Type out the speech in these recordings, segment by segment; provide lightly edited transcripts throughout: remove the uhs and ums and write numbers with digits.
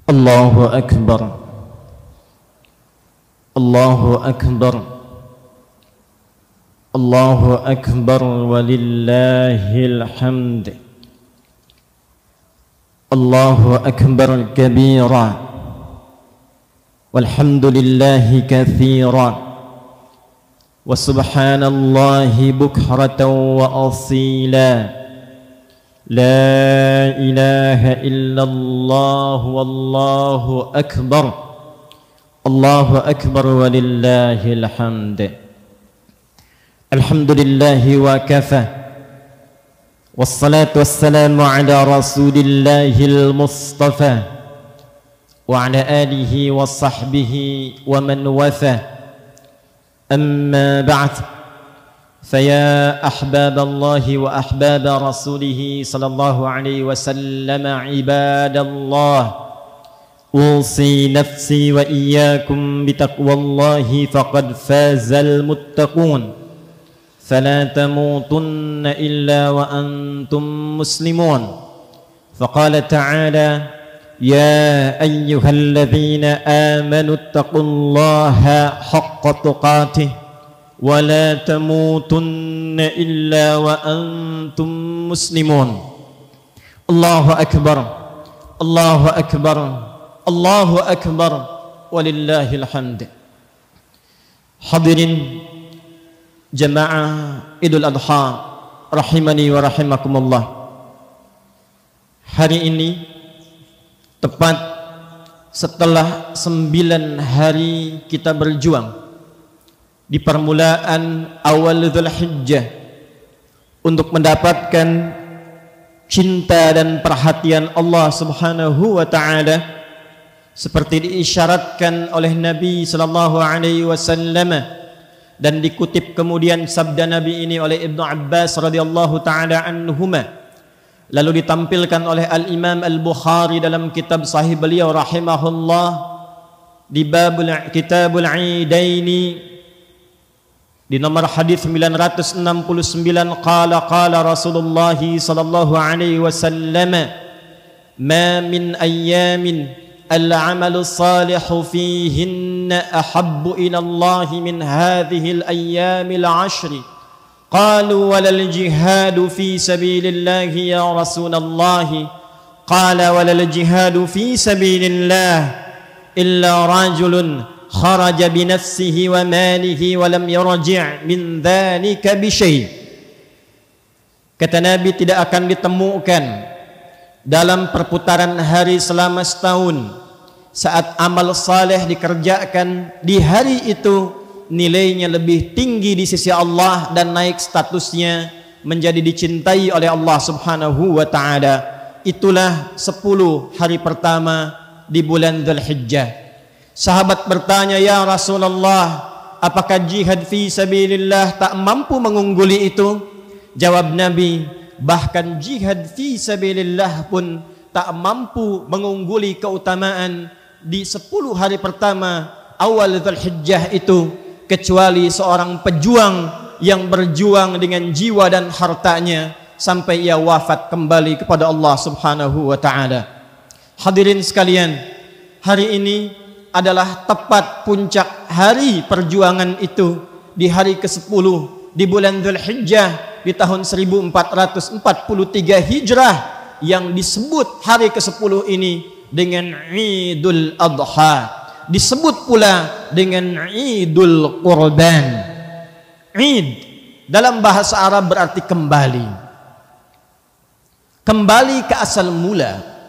الله أكبر الله أكبر الله أكبر ولله الحمد. الله أكبر كبيرا والحمد لله كثيرا وسبحان الله بكرة وأصيلا. لا إله إلا الله والله أكبر. الله أكبر ولله الحمد. الحمد لله وكفى والصلاة والسلام على رسول الله المصطفى وعلى آله وصحبه ومن وفى. أما بعد، فيا أحباب الله وأحباب رسوله صلى الله عليه وسلم عباد الله، أوصي نفسي وإياكم بتقوى الله فقد فاز المتقون، فلا تموتن إلا وأنتم مسلمون. فقال تعالى: يا أيها الذين آمنوا اتقوا الله حق تقاته ولا تموتن إلا وأنتم مسلمون. الله أكبر الله أكبر الله أكبر ولله الحمد. Hadirin jamaah Idul Adha rahimani wa rahimakumullah. Hari ini tepat setelah 9 hari kita berjuang di permulaan awal Dzulhijjah untuk mendapatkan cinta dan perhatian Allah Subhanahu wa taala seperti diisyaratkan oleh Nabi sallallahu alaihi wasallam dan dikutip kemudian sabda Nabi ini oleh Ibnu Abbas radhiyallahu taala anhuma, lalu ditampilkan oleh Al-Imam Al-Bukhari dalam kitab sahih beliau rahimahullah di babul kitabul Aidaini di nomor hadis 969, qala Rasulullah sallallahu alaihi wasallam, ma min ayyamin al-amalu salihu fihinna ahabbu ila Allah min hadhihi al-ayyamil 'ashri. Qalu walal jihadu fi sabilillah ya Rasulullah. Qala walal jihadu fi sabilillah illa rajulun kharaja bi nafsihi wa malihi wa lam yarji' min dhalika bi syai'. Kata Nabi, tidak akan ditemukan dalam perputaran hari selama setahun saat amal saleh dikerjakan di hari itu nilainya lebih tinggi di sisi Allah dan naik statusnya menjadi dicintai oleh Allah Subhanahu wa taala. Itulah 10 hari pertama di bulan Dzulhijjah. Sahabat bertanya, ya Rasulullah, apakah jihad fi sabilillah tak mampu mengungguli itu? Jawab Nabi, bahkan jihad fi sabilillah pun tak mampu mengungguli keutamaan di 10 hari pertama awal Dzulhijjah itu, kecuali seorang pejuang yang berjuang dengan jiwa dan hartanya sampai ia wafat kembali kepada Allah Subhanahu wa taala. Hadirin sekalian, hari ini adalah tepat puncak hari perjuangan itu di hari ke-10 di bulan Dzulhijjah di tahun 1443 Hijrah yang disebut hari ke-10 ini dengan Idul Adha, disebut pula dengan Idul Qurban. Id dalam bahasa Arab berarti kembali, kembali ke asal mula.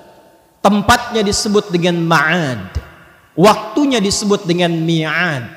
Tempatnya disebut dengan ma'ad, waktunya disebut dengan mi'ad.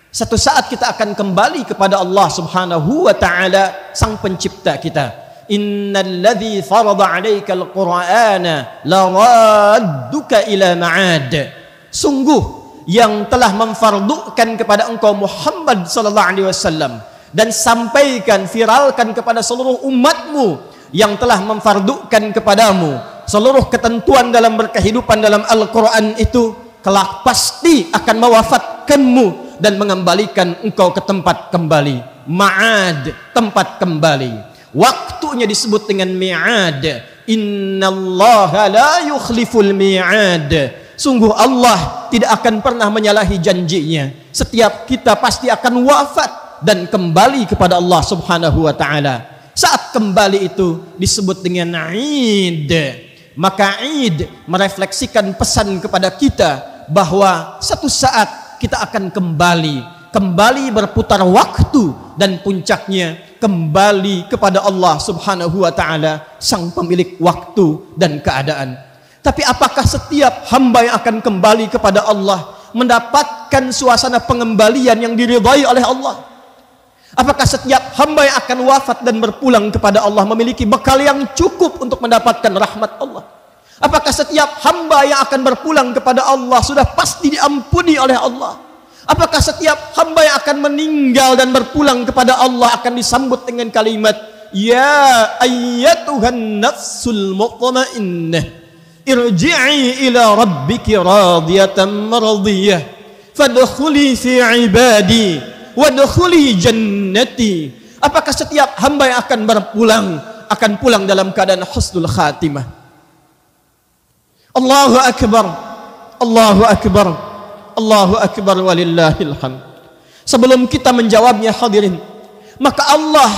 Satu saat kita akan kembali kepada Allah Subhanahu wa taala, sang pencipta kita. Innal ladzi farada 'alaikal qur'ana laradduka ila ma'ad. Sungguh yang telah memfardukan kepada engkau Muhammad sallallahu alaihi wasallam dan sampaikan, viralkan kepada seluruh umatmu yang telah memfardukan kepadamu seluruh ketentuan dalam berkehidupan dalam Al-Quran itu, kelak pasti akan mewafatkanmu dan mengembalikan engkau ke tempat kembali. Ma'ad, tempat kembali. Waktunya disebut dengan mi'ad. Innallaha la yukhliful mi'ad. Sungguh Allah tidak akan pernah menyalahi janjinya. Setiap kita pasti akan wafat dan kembali kepada Allah Subhanahu wa taala. Saat kembali itu disebut dengan Id. Maka Id merefleksikan pesan kepada kita bahwa satu saat kita akan kembali berputar waktu, dan puncaknya kembali kepada Allah Subhanahu wa taala, sang pemilik waktu dan keadaan. Tapi apakah setiap hamba yang akan kembali kepada Allah mendapatkan suasana pengembalian yang diridhai oleh Allah? Apakah setiap hamba yang akan wafat dan berpulang kepada Allah memiliki bekal yang cukup untuk mendapatkan rahmat Allah? Apakah setiap hamba yang akan berpulang kepada Allah sudah pasti diampuni oleh Allah? Apakah setiap hamba yang akan meninggal dan berpulang kepada Allah akan disambut dengan kalimat, ya ayyatuhan nafsul mutmainnah, irji'i ila rabbiki radiyatan maradiyah, fadkhuli fi ibadi wadkhuli jannati. Apakah setiap hamba yang akan berpulang akan pulang dalam keadaan husnul khatimah? Allahu akbar, Allahu akbar, Allahu akbar walillahil hamd. Sebelum kita menjawabnya hadirin, maka Allah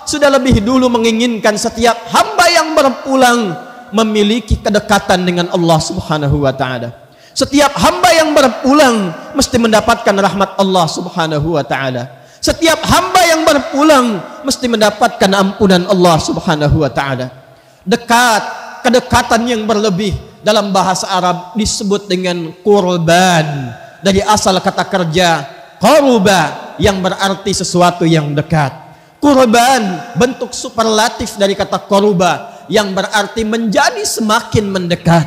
sudah lebih dulu menginginkan setiap hamba yang berpulang memiliki kedekatan dengan Allah Subhanahu wa taala. Setiap hamba yang berpulang mesti mendapatkan rahmat Allah Subhanahu wa taala. Setiap hamba yang berpulang mesti mendapatkan ampunan Allah Subhanahu wa taala. Kedekatan yang berlebih dalam bahasa Arab disebut dengan qurban, dari asal kata kerja qaruba yang berarti sesuatu yang dekat. Qurban bentuk superlatif dari kata qaruba yang berarti menjadi semakin mendekat.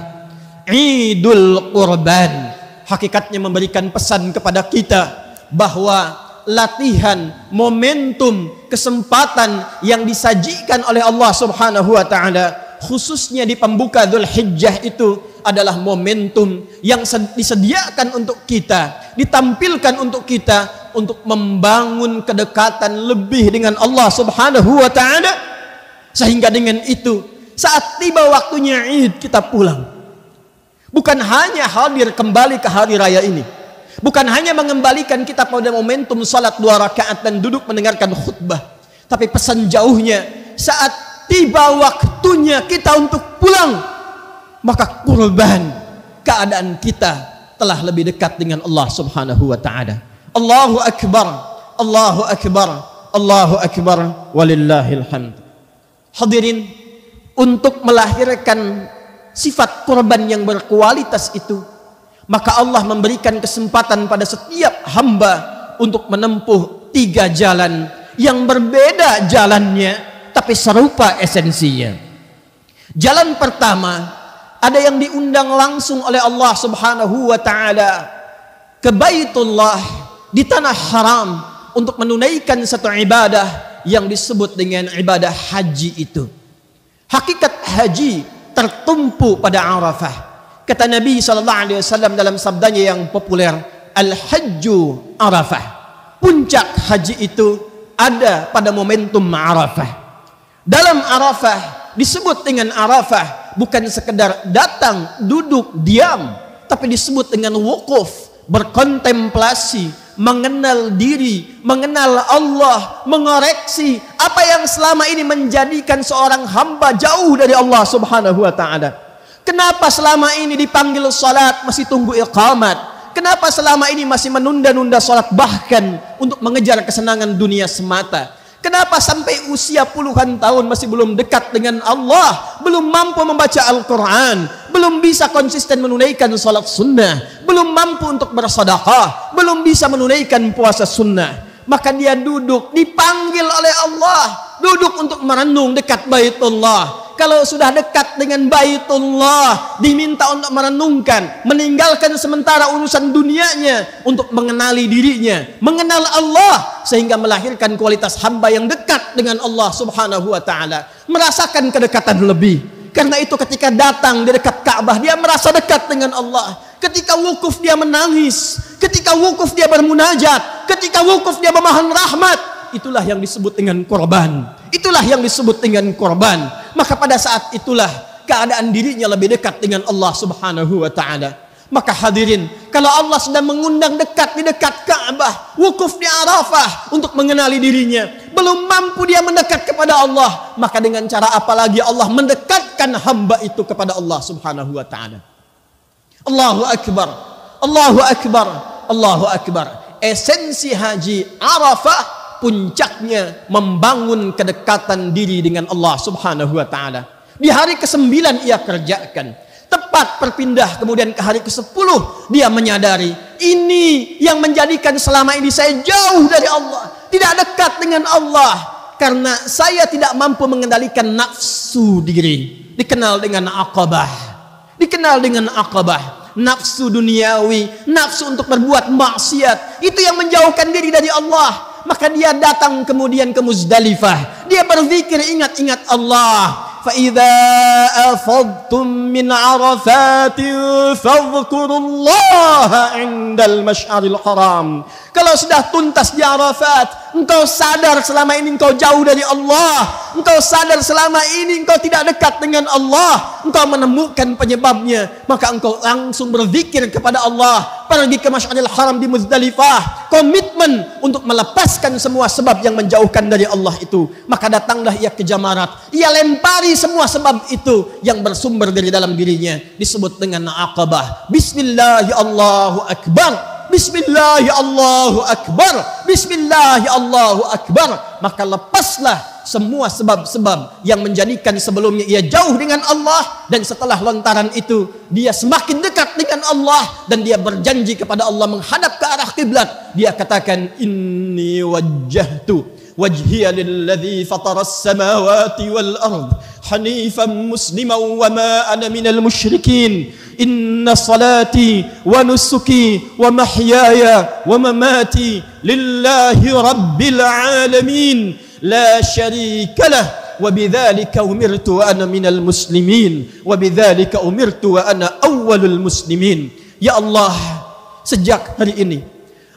Idul Qurban hakikatnya memberikan pesan kepada kita bahwa latihan, momentum, kesempatan yang disajikan oleh Allah Subhanahu wa taala khususnya di pembuka Dzulhijjah itu adalah momentum yang disediakan untuk kita, ditampilkan untuk kita untuk membangun kedekatan lebih dengan Allah Subhanahu wa taala, sehingga dengan itu saat tiba waktunya Id kita pulang. Bukan hanya hadir kembali ke hari raya ini, bukan hanya mengembalikan kita pada momentum salat 2 rakaat dan duduk mendengarkan khutbah, tapi pesan jauhnya saat tiba waktunya kita untuk pulang, maka kurban, keadaan kita telah lebih dekat dengan Allah Subhanahu wa taala. Allahu akbar, Allahu akbar, Allahu akbar walillahil hamd. Hadirin, untuk melahirkan sifat kurban yang berkualitas itu, maka Allah memberikan kesempatan pada setiap hamba untuk menempuh 3 jalan yang berbeda jalannya tapi serupa esensinya. Jalan pertama, ada yang diundang langsung oleh Allah Subhanahu wa taala ke Baitullah di tanah haram untuk menunaikan satu ibadah yang disebut dengan ibadah haji itu. Hakikat haji tertumpu pada Arafah. Kata Nabi SAW dalam sabdanya yang populer, Al-Hajju Arafah. Puncak haji itu ada pada momentum Arafah. Dalam Arafah disebut dengan Arafah bukan sekedar datang, duduk, diam, tapi disebut dengan wukuf, berkontemplasi, mengenal diri, mengenal Allah, mengoreksi apa yang selama ini menjadikan seorang hamba jauh dari Allah Subhanahu wa taala. Kenapa selama ini dipanggil salat masih tunggu iqamat? Kenapa selama ini masih menunda-nunda salat bahkan untuk mengejar kesenangan dunia semata? Kenapa sampai usia puluhan tahun masih belum dekat dengan Allah, belum mampu membaca Al-Quran, belum bisa konsisten menunaikan salat sunnah, belum mampu untuk bersedekah, belum bisa menunaikan puasa sunnah? Maka dia duduk, dipanggil oleh Allah, duduk untuk merenung dekat Baitullah. Kalau sudah dekat dengan Baitullah, diminta untuk merenungkan, meninggalkan sementara urusan dunianya untuk mengenali dirinya, mengenal Allah, sehingga melahirkan kualitas hamba yang dekat dengan Allah Subhanahu wa taala, merasakan kedekatan lebih. Karena itu ketika datang di dekat Ka'bah, dia merasa dekat dengan Allah. Ketika wukuf dia menangis, ketika wukuf dia bermunajat, ketika wukuf dia memohon rahmat. Itulah yang disebut dengan korban. Itulah yang disebut dengan korban. Maka pada saat itulah keadaan dirinya lebih dekat dengan Allah Subhanahu wa taala. Maka hadirin, kalau Allah sedang mengundang dekat di dekat Ka'bah, wukuf di Arafah untuk mengenali dirinya, belum mampu dia mendekat kepada Allah, maka dengan cara apa lagi Allah mendekatkan hamba itu kepada Allah Subhanahu wa taala. Allahu akbar. Allahu akbar. Allahu akbar. Esensi haji Arafah puncaknya membangun kedekatan diri dengan Allah Subhanahu wa taala. Di hari ke-9 ia kerjakan. Tepat berpindah kemudian ke hari ke-10 dia menyadari ini yang menjadikan selama ini saya jauh dari Allah, tidak dekat dengan Allah, karena saya tidak mampu mengendalikan nafsu diri. Dikenal dengan Aqabah. Dikenal dengan Aqabah. Nafsu duniawi, nafsu untuk berbuat maksiat, itu yang menjauhkan diri dari Allah. Maka dia datang kemudian ke Muzdalifah. Dia berzikir, ingat-ingat Allah. فَإِذَا أَفَضْتُم مِّنْ عَرَفَاتٍ فَاذْكُرُوا اللَّهَ عِندَ الْمَشْعَرِ الْحَرَامِ. Kalau sudah tuntas di Arafat, engkau sadar selama ini engkau jauh dari Allah, engkau sadar selama ini engkau tidak dekat dengan Allah, engkau menemukan penyebabnya, maka engkau langsung berzikir kepada Allah, pergi ke Masy'aril Haram di Muzdalifah, komitmen untuk melepaskan semua sebab yang menjauhkan dari Allah itu. Maka datanglah ia ke Jamarat, ia lempari semua sebab itu yang bersumber dari dalam dirinya, disebut dengan Aqabah. Bismillah, Allahu Akbar. Bismillah, Allahu Akbar. Bismillah, Allahu Akbar. Maka lepaslah semua sebab-sebab yang menjadikan sebelumnya ia jauh dengan Allah, dan setelah lontaran itu dia semakin dekat dengan Allah, dan dia berjanji kepada Allah menghadap ke arah kiblat. Dia katakan, inni wajjahtu wajhiya lilladzi fataras samawati wal ard hanifan musliman wa ma ana minal musyrikin. Inna salati wa nusuki wa mahyaya wa mamati lillahi rabbil alamin la syarika lah wa bidzalika umirtu wa ana minal muslimin wa bidzalika umirtu wa ana awwalul muslimin. Ya Allah, sejak hari ini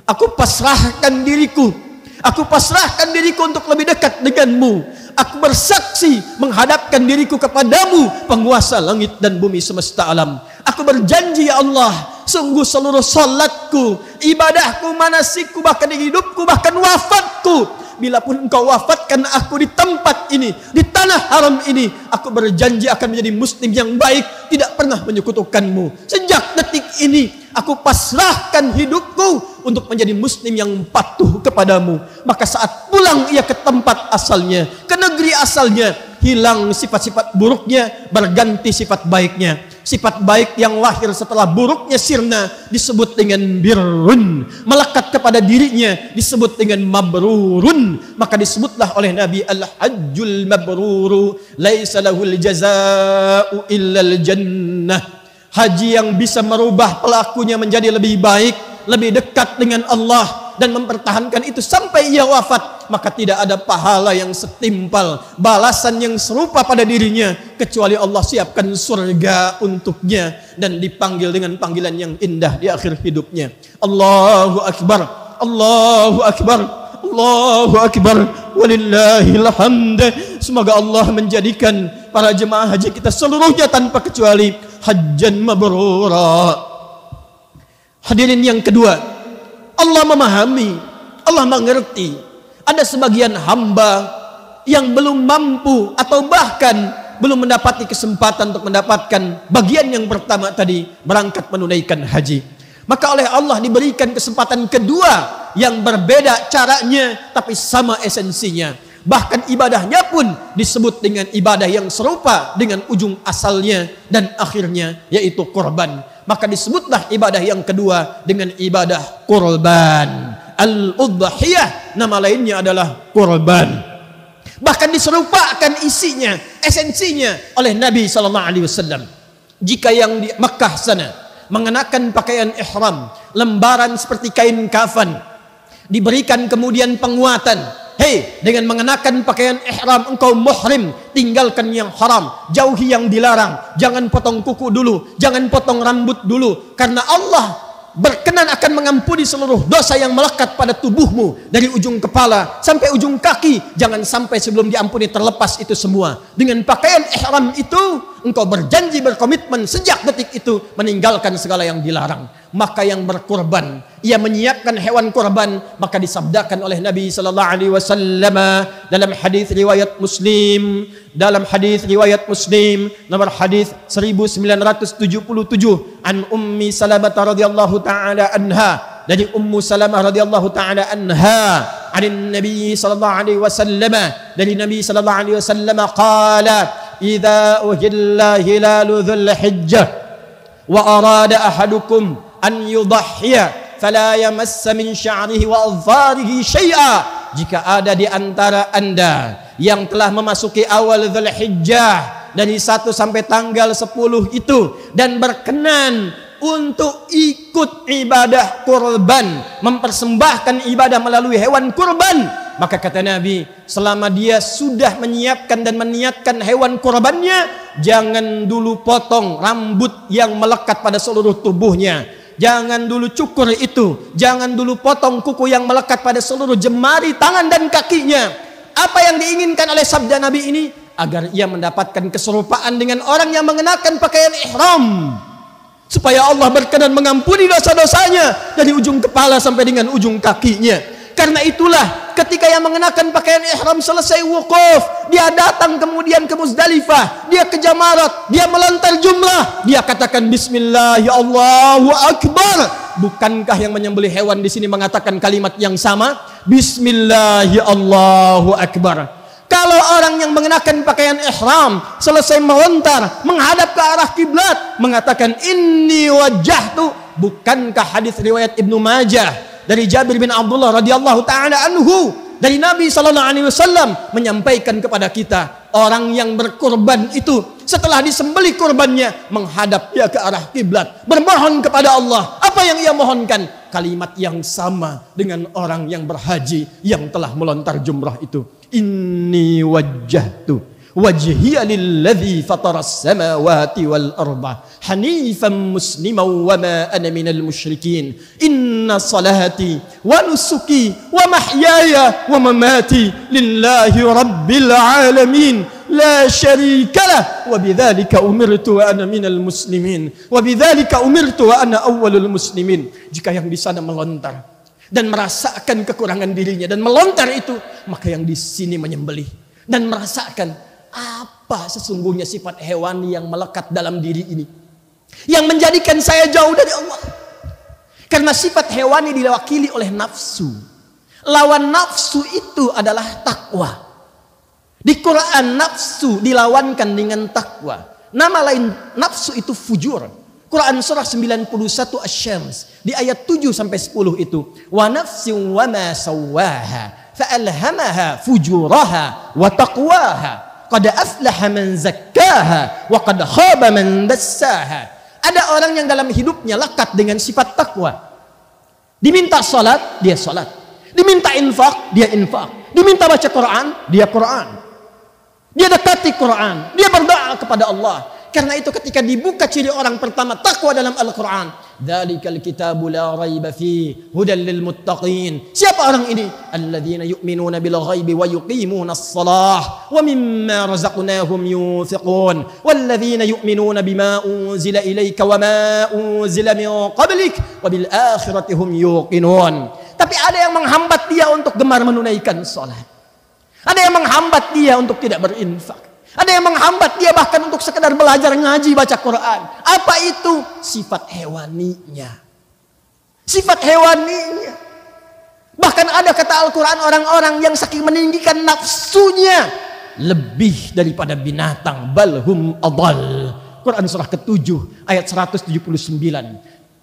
aku pasrahkan diriku, aku pasrahkan diriku untuk lebih dekat denganmu. Aku bersaksi menghadapkan diriku kepadamu, penguasa langit dan bumi semesta alam. Aku berjanji, ya Allah, sungguh seluruh salatku, ibadahku, manasikku, bahkan hidupku, bahkan wafatku, bila pun engkau wafatkan aku di tempat ini, di tanah haram ini, aku berjanji akan menjadi muslim yang baik, tidak pernah menyekutukanmu. Sejak detik ini aku pasrahkan hidupku untuk menjadi muslim yang patuh kepadamu. Maka saat pulang ia ke tempat asalnya, ke negeri asalnya, hilang sifat-sifat buruknya, berganti sifat baiknya. Sifat baik yang lahir setelah buruknya sirna disebut dengan birrun, melekat kepada dirinya disebut dengan mabrurun. Maka disebutlah oleh Nabi, al-hajjul mabruru laisa lahul jazaa'u illal jannah. Haji yang bisa merubah pelakunya menjadi lebih baik, lebih dekat dengan Allah, dan mempertahankan itu sampai ia wafat, maka tidak ada pahala yang setimpal, balasan yang serupa pada dirinya, kecuali Allah siapkan surga untuknya dan dipanggil dengan panggilan yang indah di akhir hidupnya. Allahu Akbar, Allahu Akbar, Allahu Akbar, walillahil hamd. Semoga Allah menjadikan para jemaah haji kita seluruhnya tanpa kecuali hajjan mabrura. Hadirin yang kedua, Allah memahami, Allah mengerti ada sebagian hamba yang belum mampu atau bahkan belum mendapati kesempatan untuk mendapatkan bagian yang pertama tadi, berangkat menunaikan haji. Maka oleh Allah diberikan kesempatan kedua yang berbeda caranya tapi sama esensinya. Bahkan ibadahnya pun disebut dengan ibadah yang serupa dengan ujung asalnya dan akhirnya, yaitu kurban. Maka disebutlah ibadah yang kedua dengan ibadah kurban. Al-udhiyah, nama lainnya adalah kurban. Bahkan diserupakan isinya, esensinya oleh Nabi SAW. Jika yang di Mekah sana mengenakan pakaian ihram, lembaran seperti kain kafan, diberikan kemudian penguatan. Hei, dengan mengenakan pakaian ihram engkau muhrim, tinggalkan yang haram, jauhi yang dilarang, jangan potong kuku dulu, jangan potong rambut dulu, karena Allah berkenan akan mengampuni seluruh dosa yang melekat pada tubuhmu dari ujung kepala sampai ujung kaki. Jangan sampai sebelum diampuni terlepas itu semua. Dengan pakaian ihram itu engkau berjanji, berkomitmen sejak detik itu meninggalkan segala yang dilarang. Maka yang berkurban, ia menyiapkan hewan kurban, maka disabdakan oleh Nabi sallallahu alaihi wasallam dalam hadis riwayat Muslim, nomor hadis 1977 an Ummi Salamah radhiyallahu taala anha, dari Ummu Salamah radhiyallahu taala anha, anin Nabi sallallahu alaihi wasallam, dari Nabi sallallahu alaihi wasallam qala idza uhilla hilalu dzul hijjah wa arada ahadukum an yudhhiya fala yamassa min sya'rihi wa adfarihi syai'a. Jika ada di antara anda yang telah memasuki awal Dzulhijjah dari 1 sampai tanggal 10 itu dan berkenan untuk ikut ibadah kurban, mempersembahkan ibadah melalui hewan kurban, maka kata Nabi, selama dia sudah menyiapkan dan meniatkan hewan kurbannya, jangan dulu potong rambut yang melekat pada seluruh tubuhnya, jangan dulu cukur itu, jangan dulu potong kuku yang melekat pada seluruh jemari tangan dan kakinya. Apa yang diinginkan oleh sabda Nabi ini? Agar ia mendapatkan keserupaan dengan orang yang mengenakan pakaian ihram, supaya Allah berkenan mengampuni dosa-dosanya dari ujung kepala sampai dengan ujung kakinya. Karena itulah ketika yang mengenakan pakaian ihram selesai wukuf, dia datang kemudian ke Muzdalifah, dia ke Jamarat, dia melontar jumrah, dia katakan Bismillah, ya Allahu Akbar. Bukankah yang menyembelih hewan di sini mengatakan kalimat yang sama? Bismillah, ya Allahu Akbar. Kalau orang yang mengenakan pakaian ihram selesai melontar menghadap ke arah kiblat mengatakan inni wajjahtu, bukankah hadis riwayat Ibnu Majah dari Jabir bin Abdullah radhiyallahu taala anhu dari Nabi sallallahu alaihi wasallam menyampaikan kepada kita, orang yang berkurban itu setelah disembelih kurbannya menghadap dia ke arah kiblat, bermohon kepada Allah. Apa yang ia mohonkan? Kalimat yang sama dengan orang yang berhaji yang telah melontar jumrah itu. Inni wajjahtu wajhiya lilladzi fataras samawati wal arda hanifan musliman wa ma ana minal musyrikin. Inna salati wa nusuki wa mahyaya wa mamati lillahi rabbil alamin la syarika lah wa bidzalika umirtu wa ana minal muslimin wa bidzalika umirtu wa ana awwalul muslimin. Jika yang di sana melontar dan merasakan kekurangan dirinya dan melontar itu, maka yang di sini menyembelih dan merasakan apa sesungguhnya sifat hewani yang melekat dalam diri ini yang menjadikan saya jauh dari Allah. Karena sifat hewani diwakili oleh nafsu. Lawan nafsu itu adalah takwa. Di Quran nafsu dilawankan dengan takwa. Nama lain nafsu itu fujur. Quran surah 91 Asy-Syams di ayat 7 sampai 10 itu, wa nafsin wa ma sawwaha fa'alhamaha fujuraha wa taqwaha qad aflaha man zakkaha wa qad khaba man dassaha. Ada orang yang dalam hidupnya lekat dengan sifat takwa. Diminta salat, dia salat. Diminta infak, dia infak. Diminta baca Quran, dia Quran. Dia dekati Quran, dia berdoa kepada Allah. Karena itu ketika dibuka ciri orang pertama takwa dalam Al-Quran, dzalikal kitabu la raiba fi hudan lil muttaqin. Siapa orang ini? Alladzina yu'minuna bil ghaibi wa yuqimuna as-shalah wa mimma razaqnahum yunfiqun walladzina yu'minuna bima unzila ilayka wa ma unzila min qablik wa bil akhirati hum yuqinun. Tapi ada yang menghambat dia untuk gemar menunaikan salat. Ada yang menghambat dia untuk tidak berinfak. Ada yang menghambat dia bahkan untuk sekedar belajar ngaji baca Quran. Apa itu? Sifat hewaninya. Sifat hewaninya. Bahkan ada kata Al-Quran orang-orang yang saking meninggikan nafsunya lebih daripada binatang. Balhum adal. Quran surah ke-7 ayat 179.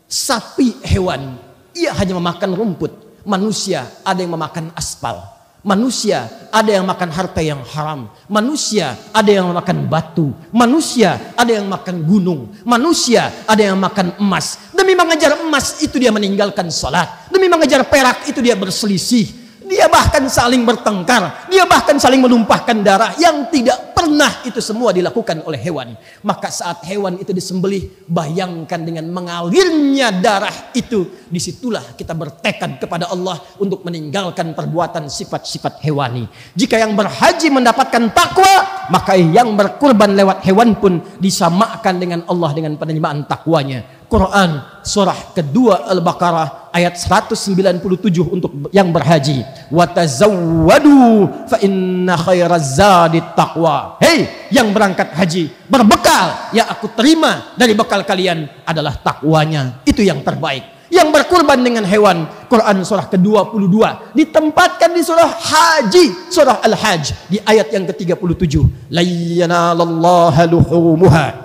Sapi hewan, ia hanya memakan rumput. Manusia ada yang memakan aspal. Manusia ada yang makan harta yang haram. Manusia ada yang makan batu. Manusia ada yang makan gunung. Manusia ada yang makan emas. Demi mengejar emas itu dia meninggalkan salat. Demi mengejar perak itu dia berselisih. Dia bahkan saling bertengkar, dia bahkan saling menumpahkan darah yang tidak pernah itu semua dilakukan oleh hewan. Maka saat hewan itu disembelih, bayangkan dengan mengalirnya darah itu, disitulah kita bertekad kepada Allah untuk meninggalkan perbuatan sifat-sifat hewani. Jika yang berhaji mendapatkan takwa, maka yang berkurban lewat hewan pun disamakan dengan Allah dengan penerimaan takwanya. Quran surah kedua Al-Baqarah ayat 197 untuk yang berhaji. Wa tazawwadu fa inna khairaz zadit taqwa. Hei yang berangkat haji, berbekal yang aku terima dari bekal kalian adalah takwanya. Itu yang terbaik. Yang berkurban dengan hewan, Quran surah ke-22 ditempatkan di surah Haji, surah Al-Hajj di ayat yang ke-37. La yanalallaha luhumuha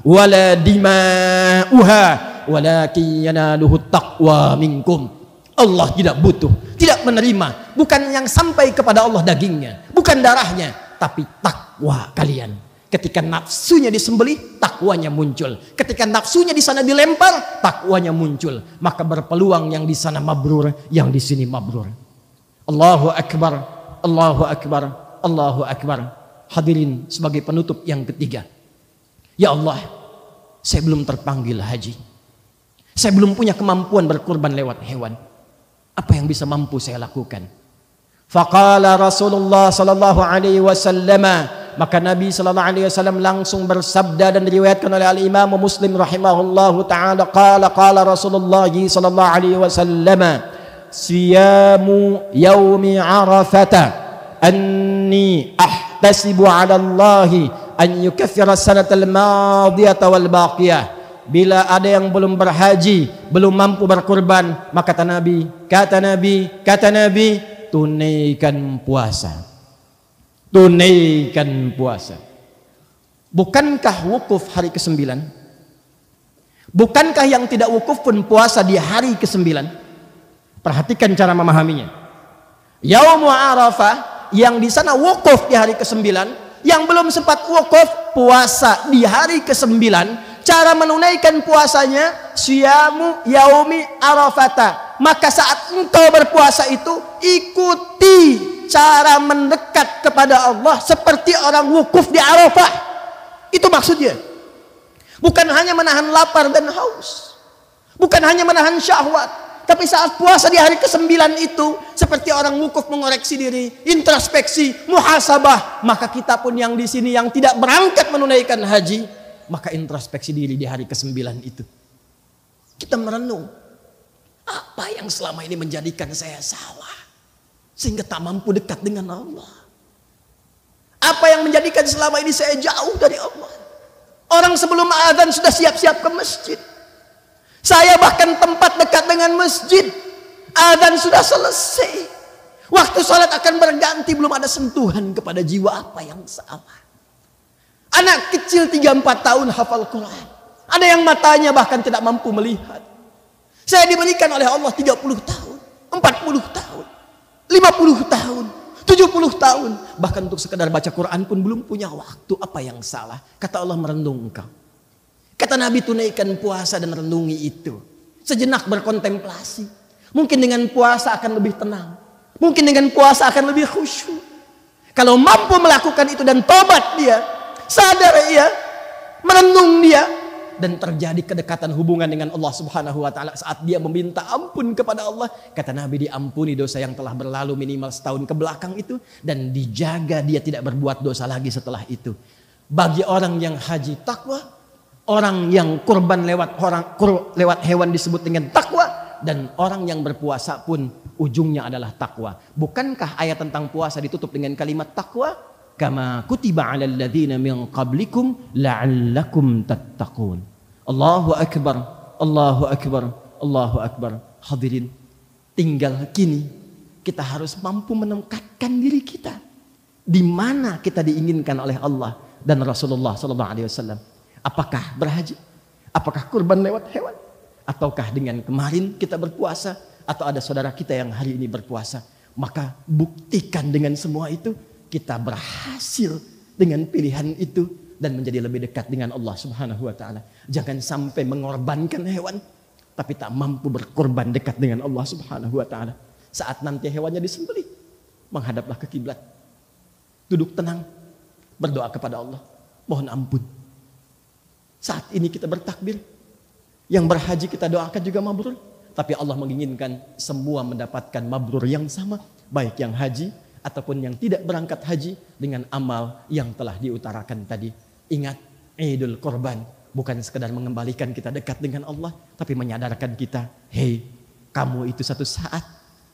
wala dima'uha walakin yanaluhu taqwa minkum. Allah tidak butuh, tidak menerima, bukan yang sampai kepada Allah dagingnya, bukan darahnya, tapi takwa kalian. Ketika nafsunya disembelih, takwanya muncul. Ketika nafsunya di sana dilempar, takwanya muncul. Maka berpeluang yang di sana mabrur, yang di sini mabrur. Allahu akbar, Allahu akbar, Allahu akbar. Hadirin, sebagai penutup yang ketiga. Ya Allah, saya belum terpanggil haji. Saya belum punya kemampuan berkurban lewat hewan. Apa yang bisa mampu saya lakukan? Faqala Rasulullah sallallahu alaihi wasallam, maka Nabi sallallahu alaihi wasallam langsung bersabda dan diriwayatkan oleh Al-Imam Muslim rahimahullahu taala, qala Rasulullah sallallahu alaihi wasallam, siyamu yaumi arafata anni ahtasibu ala Allahi an yukaffira sanatal madiyata wal baqiyah. Bila ada yang belum berhaji, belum mampu berkurban, maka kata Nabi, tunaikan puasa. Tunaikan puasa. Bukankah wukuf hari ke-9? Bukankah yang tidak wukuf pun puasa di hari ke-9? Perhatikan cara memahaminya. Yaumul Arafah yang di sana wukuf di hari ke-9, yang belum sempat wukuf puasa di hari ke-9, cara menunaikan puasanya siyamu yaumi arafata. Maka saat engkau berpuasa itu ikuti cara mendekat kepada Allah seperti orang wukuf di Arafah. Itu maksudnya. Bukan hanya menahan lapar dan haus, bukan hanya menahan syahwat, tapi saat puasa di hari ke-9 itu seperti orang wukuf mengoreksi diri, introspeksi, muhasabah. Maka kita pun yang di sini yang tidak berangkat menunaikan haji, maka introspeksi diri di hari ke-9 itu. Kita merenung, apa yang selama ini menjadikan saya salah sehingga tak mampu dekat dengan Allah? Apa yang menjadikan selama ini saya jauh dari Allah? Orang sebelum azan sudah siap-siap ke masjid. Saya bahkan tempat dekat dengan masjid, azan sudah selesai, waktu sholat akan berganti, belum ada sentuhan kepada jiwa. Apa yang salah? Anak kecil 3-4 tahun hafal Quran. Ada yang matanya bahkan tidak mampu melihat. Saya diberikan oleh Allah 30 tahun, 40 tahun, 50 tahun, 70 tahun. Bahkan untuk sekedar baca Quran pun belum punya waktu. Apa yang salah? Kata Allah, merenung engkau. Kata Nabi, tunaikan puasa dan renungi itu. Sejenak berkontemplasi. Mungkin dengan puasa akan lebih tenang. Mungkin dengan puasa akan lebih khusyuk. Kalau mampu melakukan itu dan tobat dia, sadar ia, merenung dia, dan terjadi kedekatan hubungan dengan Allah Subhanahu wa taala saat dia meminta ampun kepada Allah, kata Nabi, diampuni dosa yang telah berlalu minimal setahun ke belakang itu, dan dijaga dia tidak berbuat dosa lagi setelah itu. Bagi orang yang haji takwa, orang yang kurban lewat hewan disebut dengan takwa, dan orang yang berpuasa pun ujungnya adalah takwa. Bukankah ayat tentang puasa ditutup dengan kalimat takwa? Kama kutiba 'alal ladzina min qablikum la'allakum tattaqun. Allahu akbar, Allahu akbar, Allahu akbar. Hadirin, tinggal kini kita harus mampu menempatkan diri kita di mana kita diinginkan oleh Allah dan Rasulullah sallallahu alaihi wasallam. Apakah berhaji? Apakah kurban lewat hewan? Ataukah dengan kemarin kita berpuasa? Atau ada saudara kita yang hari ini berpuasa? Maka buktikan dengan semua itu kita berhasil dengan pilihan itu dan menjadi lebih dekat dengan Allah Subhanahu wa taala. Jangan sampai mengorbankan hewan tapi tak mampu berkorban dekat dengan Allah Subhanahu wa taala. Saat nanti hewannya disembelih, menghadaplah ke kiblat. Duduk tenang, berdoa kepada Allah, mohon ampun. Saat ini kita bertakbir, yang berhaji kita doakan juga mabrur. Tapi Allah menginginkan semua mendapatkan mabrur yang sama, baik yang haji ataupun yang tidak berangkat haji, dengan amal yang telah diutarakan tadi. Ingat, Idul Kurban bukan sekedar mengembalikan kita dekat dengan Allah, tapi menyadarkan kita, hei, kamu itu satu saat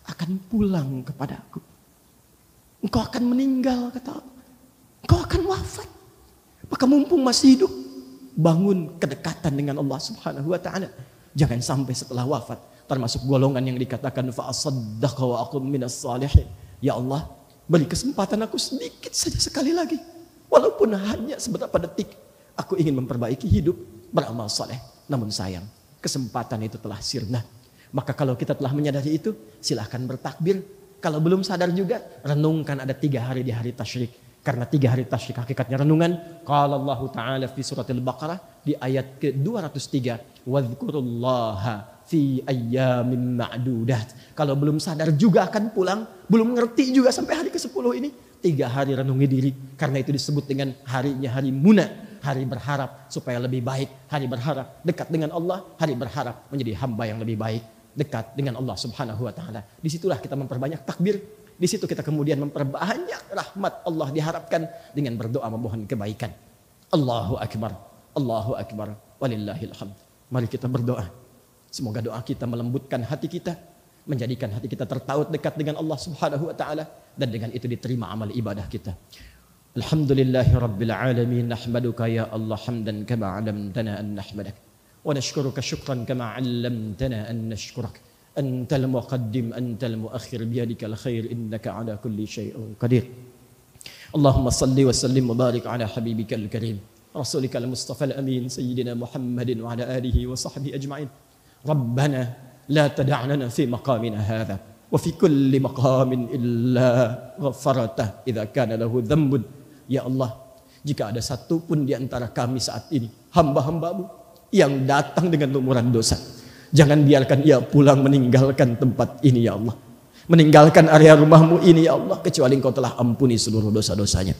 akan pulang kepadaku. Engkau akan meninggal, kata Allah. Engkau akan wafat. Maka mumpung masih hidup, bangun kedekatan dengan Allah Subhanahu wa ta'ala. Jangan sampai setelah wafat termasuk golongan yang dikatakan fa asaddaqa wa aqum minas salihin. Ya Allah, beri kesempatan aku sedikit saja sekali lagi, walaupun hanya seberapa detik. Aku ingin memperbaiki hidup, beramal saleh. Namun sayang, kesempatan itu telah sirna. Maka kalau kita telah menyadari itu, silahkan bertakbir. Kalau belum sadar juga, renungkan ada 3 hari di hari tasyrik. Karena 3 hari tasyrik hakikatnya renungan. Qala Allah Ta'ala fi surat Al-Baqarah di ayat ke-203. Wadhkurullaha fi ayyamin ma'dudat. Kalau belum sadar juga akan pulang, belum ngerti juga sampai hari ke-10 ini, 3 hari renungi diri. Karena itu disebut dengan harinya hari Muna. Hari berharap supaya lebih baik. Hari berharap dekat dengan Allah. Hari berharap menjadi hamba yang lebih baik, dekat dengan Allah Subhanahu wa ta'ala. Disitulah kita memperbanyak takbir. Di situ kita kemudian memperbanyak rahmat Allah diharapkan dengan berdoa memohon kebaikan. Allahu Akbar, Allahu Akbar, walillahil hamd. Mari kita berdoa. Semoga doa kita melembutkan hati kita, menjadikan hati kita tertaut dekat dengan Allah Subhanahu wa ta'ala, dan dengan itu diterima amal ibadah kita. Alhamdulillahi Rabbil Alamin. Nahmaduka ya Allah hamdan kama 'allamtana an nahmadak. ونشكرك شكرا كما علمتنا أن نشكرك. أنت المقدم أنت المؤخر بيدك الخير إنك على كل شيء قدير. اللهم صل وسلم وبارك على حبيبك الكريم رسولك المصطفى الأمين سيدنا محمد وعلى آله وصحبه أجمعين. ربنا لا تدع لنا في مقامنا هذا وفي كل مقام إلا غفرته إذا كان له ذنب. Ya Allah, jika ada satu pun di antara kami saat ini, hamba-hambamu yang datang dengan lumuran dosa, jangan biarkan ia pulang meninggalkan tempat ini ya Allah, meninggalkan area rumahmu ini ya Allah, kecuali Engkau telah ampuni seluruh dosa-dosanya.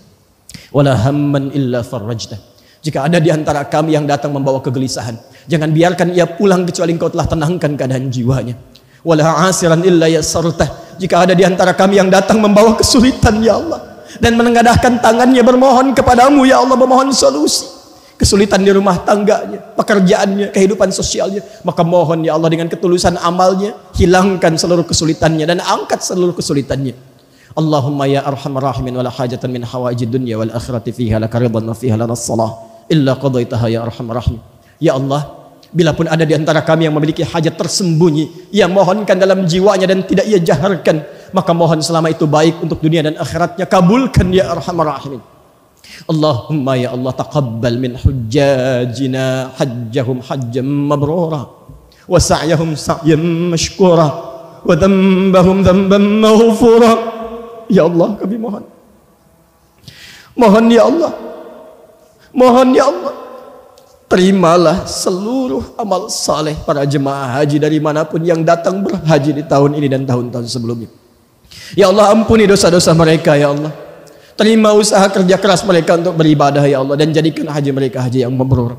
Wala hamman illa farajtah. Jika ada di antara kami yang datang membawa kegelisahan, jangan biarkan ia pulang kecuali Engkau telah tenangkan keadaan jiwanya. Wala asiran illa yassartah. Jika ada di antara kami yang datang membawa kesulitan ya Allah, dan menengadahkan tangannya bermohon kepadamu ya Allah, memohon solusi, kesulitan di rumah tangganya, pekerjaannya, kehidupan sosialnya, maka mohon ya Allah dengan ketulusan amalnya, hilangkan seluruh kesulitannya dan angkat seluruh kesulitannya. Allahumma ya arhamar rahimin wala hajatan min hawaijid dunya wal akhirati fiha laka ridwan wa fiha lana salah illa qadaitaha ya arhamar rahim. Ya Allah, bila pun ada di antara kami yang memiliki hajat tersembunyi, ia mohonkan dalam jiwanya dan tidak ia jaharkan, maka mohon selama itu baik untuk dunia dan akhiratnya, kabulkan ya arhamar rahimin. Allahumma ya Allah, taqabbal min hujjajina hajjahum hajjan mabrura wa sa'yahum sa'yan mashkura wa dhanbahum dhanban maghfura. Ya Allah, kami mohon ya Allah, mohon ya Allah, terimalah seluruh amal saleh para jemaah haji dari manapun yang datang berhaji di tahun ini dan tahun-tahun sebelumnya. Ya Allah, ampuni dosa-dosa mereka ya Allah. Terima usaha kerja keras mereka untuk beribadah ya Allah, dan jadikan haji mereka haji yang mabrur.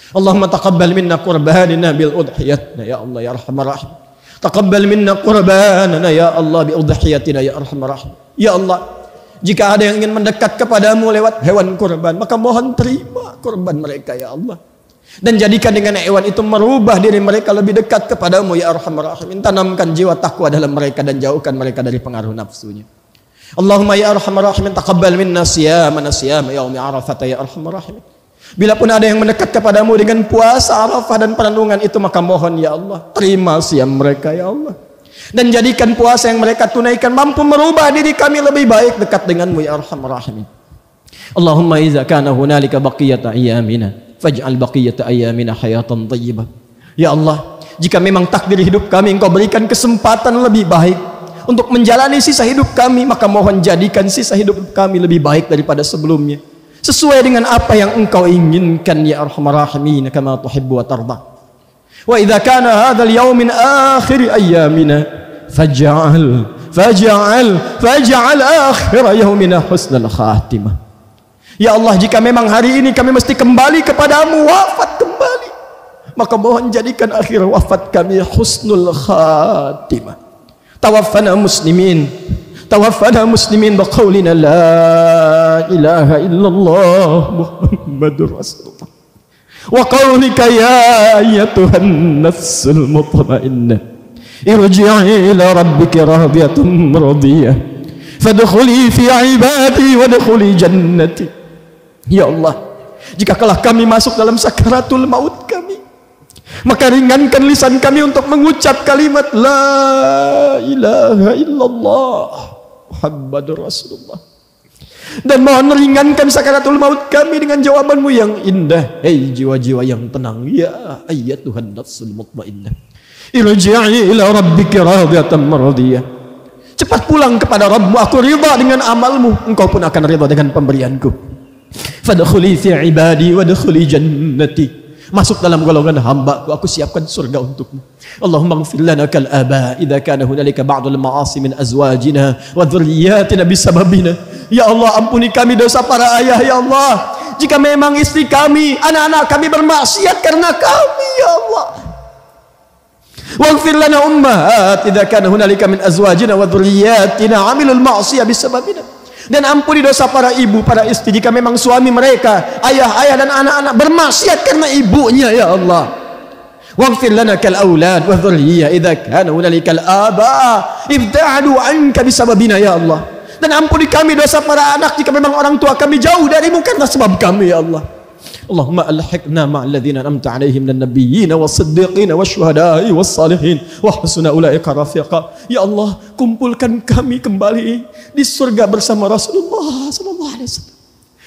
Allahumma taqabbal minna qurbanana bil udhiyatina ya Allah ya arhamar rahim. Taqabbal minna qurbanana ya Allah bi udhiyatina ya arhamar rahim. Ya Allah, jika ada yang ingin mendekat kepadamu lewat hewan kurban, maka mohon terima kurban mereka ya Allah, dan jadikan dengan hewan itu merubah diri mereka lebih dekat kepadamu ya arhamar rahim. Tanamkan jiwa takwa dalam mereka dan jauhkan mereka dari pengaruh nafsunya. Allahumma ya arhamar rahimin, taqabbal minna siyamana siyama yaumi arafah ya arhamar rahimin. Bila pun ada yang mendekat kepadamu dengan puasa Arafah dan perenungan itu, maka mohon ya Allah, terima siam mereka ya Allah, dan jadikan puasa yang mereka tunaikan mampu merubah diri kami lebih baik dekat denganmu ya arhamar rahimin. Allahumma iza kana hunalika baqiyata ayyamina faj'al baqiyata ayyamina hayatan thayyibah. Ya Allah, jika memang takdir hidup kami Engkau berikan kesempatan lebih baik untuk menjalani sisa hidup kami, maka mohon jadikan sisa hidup kami lebih baik daripada sebelumnya, sesuai dengan apa yang Engkau inginkan ya arhamar rahimin, kama tuhibbu wa tarda. Wa idza kana hadzal yaum min akhir ayyamina faj'al akhir yaumina husnul khatimah. Ya Allah, jika memang hari ini kami mesti kembali kepadamu, wafat kembali, maka mohon jadikan akhir wafat kami husnul khatimah. Tawaffana muslimin biqaulina la ilaha illallah Muhammadur Rasulullah wa qaulika ya ayyatuhan nafsul mutmainnah irji'i ila rabbika radiyatan radiyah fadkhuli fi ibadi wadkhuli jannati. Ya Allah, jika kalah kami masuk dalam sakaratul maut kami, maka ringankan lisan kami untuk mengucap kalimat la ilaha illallah Muhammadur Rasulullah, dan mohon ringankan sakaratul maut kami dengan jawabanmu yang indah. Hei jiwa-jiwa yang tenang, ya ayyatuhan nafsul mutmainnah irji'i ila rabbika radiyatan maradiyah. Cepat pulang kepada Rabbmu, aku ridha dengan amalmu, engkau pun akan ridha dengan pemberianku. Fadkhuli fi ibadi wadkhuli jannati, masuk dalam golongan hamba-Ku, aku siapkan surga untukmu. Allahumma ighfir lana kal aba idza kana hunalika ba'dul ma'asi min azwajina wa dhurriyyatina bisababina. Ya Allah, ampuni kami dosa para ayah. Ya Allah, jika memang istri kami, anak-anak kami bermaksiat karena kami, ya Allah. Waghfir lana ummahat idza kana hunalika min azwajina wa dhurriyyatina 'amilul ma'siyah bisababina. Dan ampuni dosa para ibu, para istri, jika memang suami mereka, ayah-ayah dan anak-anak bermaksiat karena ibunya, ya Allah. Waghfir lana kal aulad wa dhurriyyah idza kana hunalika al aba ibta'adu anka bisababina, ya Allah. Dan ampuni kami dosa para anak jika memang orang tua kami jauh darimu karena sebab kami, ya Allah. Allahumma alhiqna ma'al ladzina an'amta 'alaihim minan nabiyyin was-siddiqin wasyuhada'i was-salihin wa hasuna ulaika rafiqa. Ya Allah, kumpulkan kami kembali di surga bersama Rasulullah sallallahu alaihi wasallam.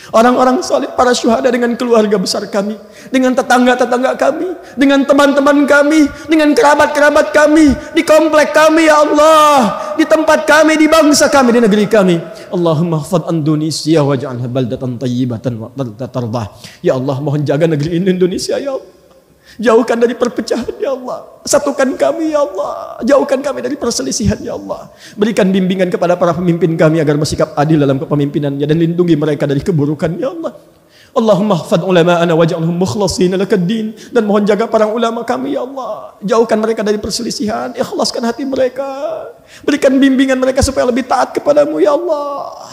Orang-orang saleh, para syuhada dengan keluarga besar kami, dengan tetangga-tetangga kami, dengan teman-teman kami, dengan kerabat-kerabat kami, di komplek kami, ya Allah, di tempat kami, di bangsa kami, di negeri kami. Allahumma hafadh Indonesia waj'alha baldatan tayyibatan wa tardah. Ya Allah, mohon jaga negeri ini Indonesia, ya Allah. Jauhkan dari perpecahan, ya Allah. Satukan kami, ya Allah. Jauhkan kami dari perselisihan, ya Allah. Berikan bimbingan kepada para pemimpin kami agar bersikap adil dalam kepemimpinannya, dan lindungi mereka dari keburukan, ya Allah. Allahumma hafadh ulama'ana waj'alhum mukhlashina lakad-din. Dan mohon jaga para ulama kami, ya Allah. Jauhkan mereka dari perselisihan, ikhlaskan hati mereka. Berikan bimbingan mereka supaya lebih taat kepadamu, ya Allah.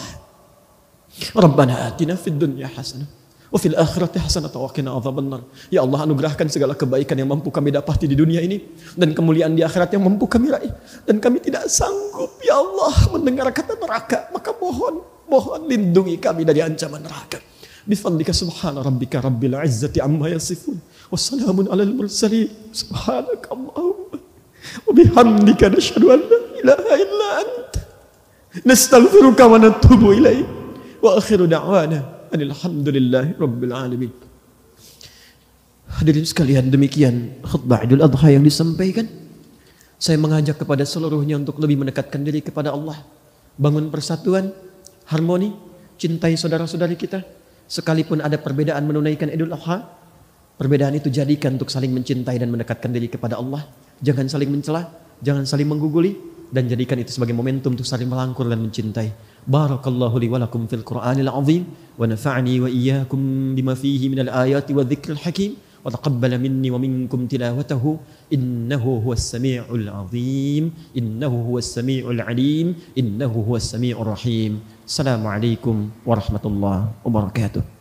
Rabbana atina fid dunya hasanah wa fil akhirati hasanatan wa qina adzabannar. Ya Allah, anugerahkan segala kebaikan yang mampu kami dapati di dunia ini, dan kemuliaan di akhirat yang mampu kami raih. Dan kami tidak sanggup, ya Allah, mendengar kata neraka, maka mohon lindungi kami dari ancaman neraka. Bifadlika subhana rabbika rabbil izzati amma yasifun wa salamun alal mursalin subhanakallahumma wa bihamdika nashhadu an la ilaha illa anta nastaghfiruka wa natubu ilaik. Wa akhiru da'wana alhamdulillahi rabbil alamin. Hadirin sekalian, demikian khutbah Idul Adha yang disampaikan. Saya mengajak kepada seluruhnya untuk lebih mendekatkan diri kepada Allah, bangun persatuan, harmoni, cintai saudara-saudari kita. Sekalipun ada perbedaan menunaikan Idul Adha, perbedaan itu jadikan untuk saling mencintai dan mendekatkan diri kepada Allah. Jangan saling mencela, jangan saling mengguguli, dan jadikan itu sebagai momentum untuk saling melangkur dan mencintai. Barakallahu li wa lakum fil Qur'anil azim wa nafa'ani wa iyyakum bima fihi minal ayati wa dzikril hakim wa taqabbala minni wa minkum tilawatahu innahu huwas samiul azim innahu huwas samiul alim innahu huwas samiur rahim. Assalamualaikum warahmatullahi wabarakatuh.